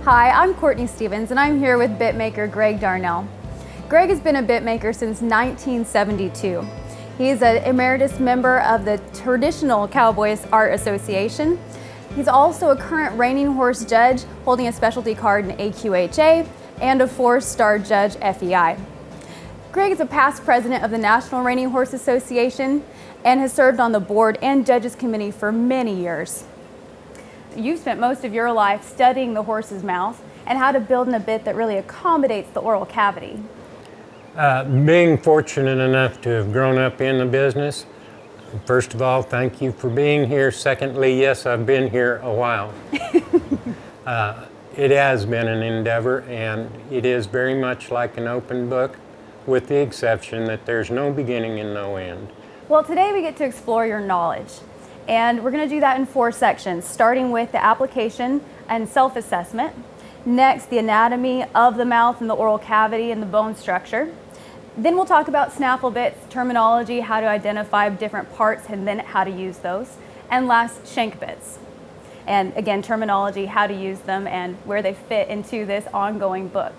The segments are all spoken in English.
Hi, I'm Courtney Stevens, and I'm here with bitmaker Greg Darnell. Greg has been a bitmaker since 1972. He's an emeritus member of the Traditional Cowboys Art Association. He's also a current reining horse judge, holding a specialty card in AQHA and a 4-star judge FEI. Greg is a past president of the National Reining Horse Association and has served on the board and judges committee for many years. You've spent most of your life studying the horse's mouth and how to build a bit that really accommodates the oral cavity. Being fortunate enough to have grown up in the business, first of all, thank you for being here. Secondly, yes, I've been here a while. It has been an endeavor, and it is very much like an open book, with the exception that there's no beginning and no end. Well, today we get to explore your knowledge. And we're going to do that in 4 sections, starting with the application and self-assessment. Next, the anatomy of the mouth and the oral cavity and the bone structure. Then we'll talk about snaffle bits, terminology, how to identify different parts and then how to use those. And last, shank bits. And again, terminology, how to use them and where they fit into this ongoing book.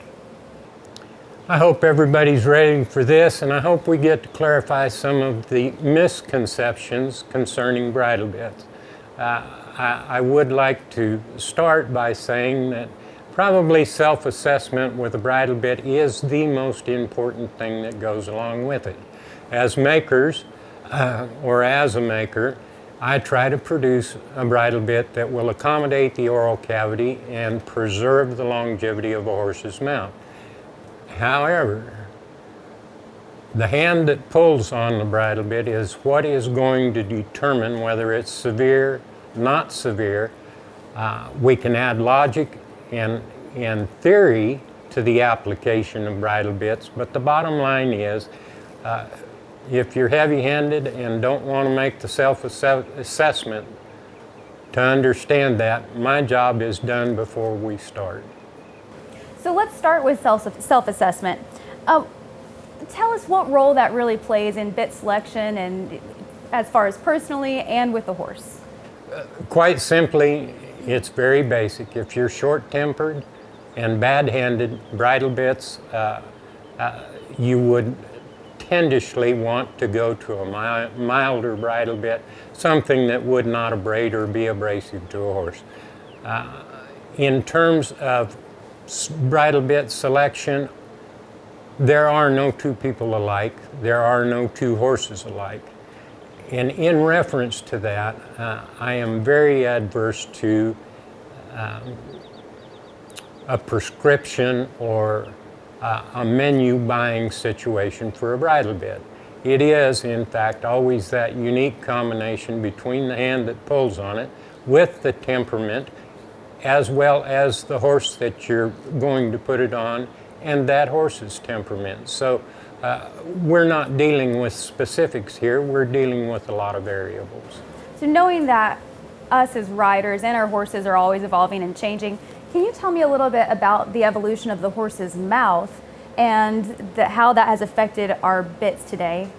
I hope everybody's ready for this, and I hope we get to clarify some of the misconceptions concerning bridle bits. I would like to start by saying that probably self-assessment with a bridle bit is the most important thing that goes along with it. As makers, or as a maker, I try to produce a bridle bit that will accommodate the oral cavity and preserve the longevity of a horse's mouth. However, the hand that pulls on the bridle bit is what is going to determine whether it's severe, not severe. We can add logic and theory to the application of bridle bits, but the bottom line is, if you're heavy-handed and don't want to make the self-assessment to understand that, my job is done before we start. So let's start with self-assessment. Tell us what role that really plays in bit selection and as far as personally and with the horse. Quite simply, it's very basic. If you're short-tempered and bad-handed, bridle bits, you would tendishly want to go to a milder bridle bit, something that would not abrade or be abrasive to a horse. In terms of bridle bit selection, there are no two people alike. There are no two horses alike. And in reference to that, I am very adverse to a prescription or a menu buying situation for a bridle bit. It is, in fact, always that unique combination between the hand that pulls on it with the temperament, as well as the horse that you're going to put it on and that horse's temperament. So we're not dealing with specifics here, we're dealing with a lot of variables. So knowing that us as riders and our horses are always evolving and changing, can you tell me a little bit about the evolution of the horse's mouth and how that has affected our bits today?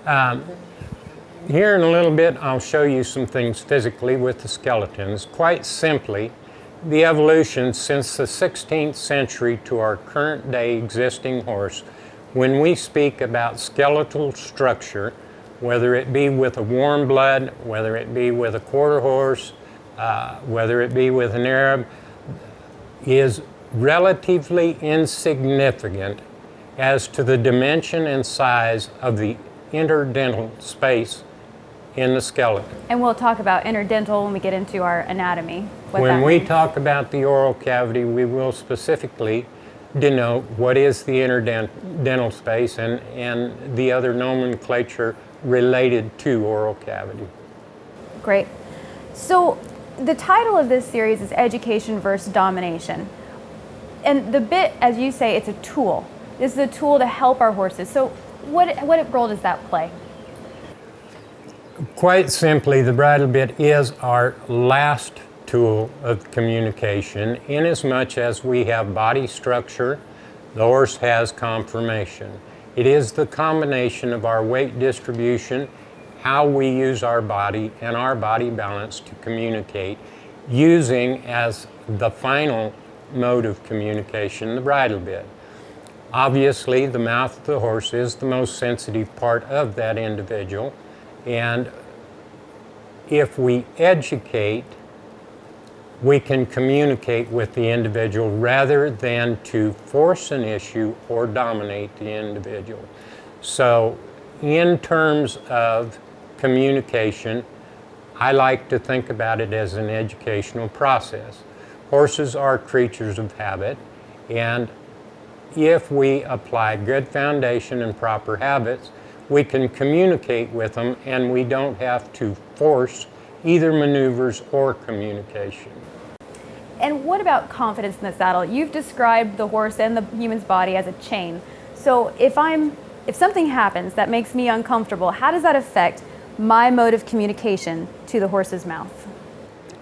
Here in a little bit, I'll show you some things physically with the skeletons. Quite simply, the evolution since the 16th century to our current day existing horse, when we speak about skeletal structure, whether it be with a warm blood, whether it be with a quarter horse, whether it be with an Arab, is relatively insignificant as to the dimension and size of the interdental space in the skeleton. And we'll talk about interdental when we get into our anatomy. When we talk about the oral cavity, we will specifically denote what is the interdental space and the other nomenclature related to oral cavity. Great. So the title of this series is Education versus Domination. And the bit, as you say, it's a tool. This is a tool to help our horses. So what role does that play? Quite simply, the bridle bit is our last tool of communication, inasmuch as we have body structure, the horse has conformation. It is the combination of our weight distribution, how we use our body, and our body balance to communicate, using as the final mode of communication, the bridle bit. Obviously, the mouth of the horse is the most sensitive part of that individual, and if we educate, we can communicate with the individual rather than to force an issue or dominate the individual. So, in terms of communication, I like to think about it as an educational process. Horses are creatures of habit, and if we apply good foundation and proper habits, we can communicate with them, and we don't have to force either maneuvers or communication. And what about confidence in the saddle? You've described the horse and the human's body as a chain. So if something happens that makes me uncomfortable, how does that affect my mode of communication to the horse's mouth?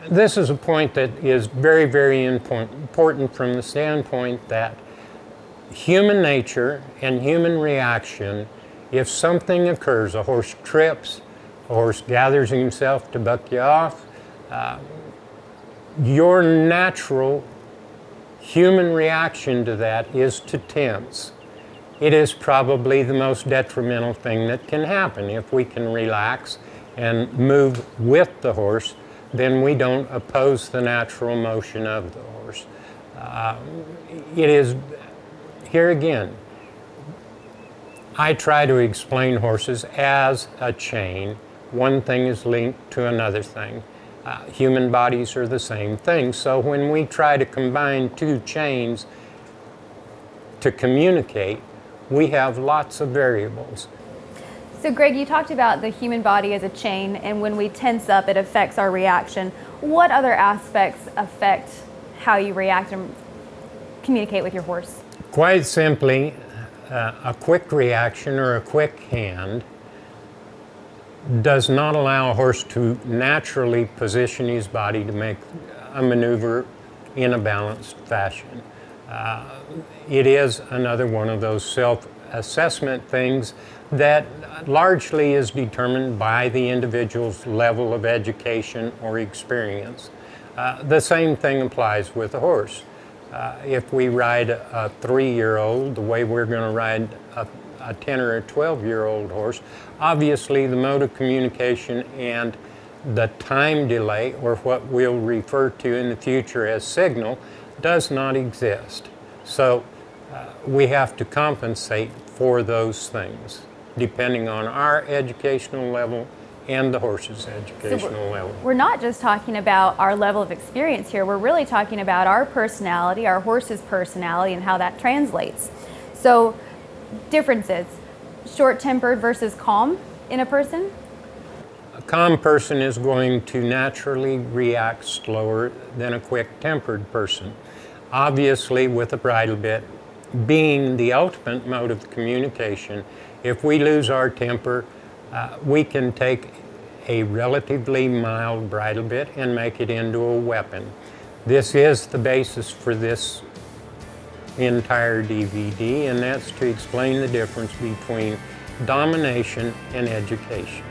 This is a point that is very, very important from the standpoint that human nature and human reaction, if something occurs, a horse trips, a horse gathers himself to buck you off, your natural human reaction to that is to tense. It is probably the most detrimental thing that can happen. If we can relax and move with the horse, then we don't oppose the natural motion of the horse. It is, here again, I try to explain horses as a chain. One thing is linked to another thing. Human bodies are the same thing. So when we try to combine two chains to communicate, we have lots of variables. So Greg, you talked about the human body as a chain, and when we tense up, it affects our reaction. What other aspects affect how you react and communicate with your horse? Quite simply, a quick reaction or a quick hand does not allow a horse to naturally position his body to make a maneuver in a balanced fashion. It is another one of those self-assessment things that largely is determined by the individual's level of education or experience. The same thing applies with a horse. If we ride a 3-year-old the way we're going to ride a 10 or a 12-year-old horse, obviously the mode of communication and the time delay, or what we'll refer to in the future as signal, does not exist. So we have to compensate for those things depending on our educational level and the horse's educational level. We're not just talking about our level of experience here, we're really talking about our personality, our horse's personality, and how that translates. So differences, short-tempered versus calm in a person? A calm person is going to naturally react slower than a quick-tempered person. Obviously, with a bridle bit being the ultimate mode of communication, if we lose our temper, we can take a relatively mild bridle bit and make it into a weapon. This is the basis for this entire DVD, and that's to explain the difference between domination and education.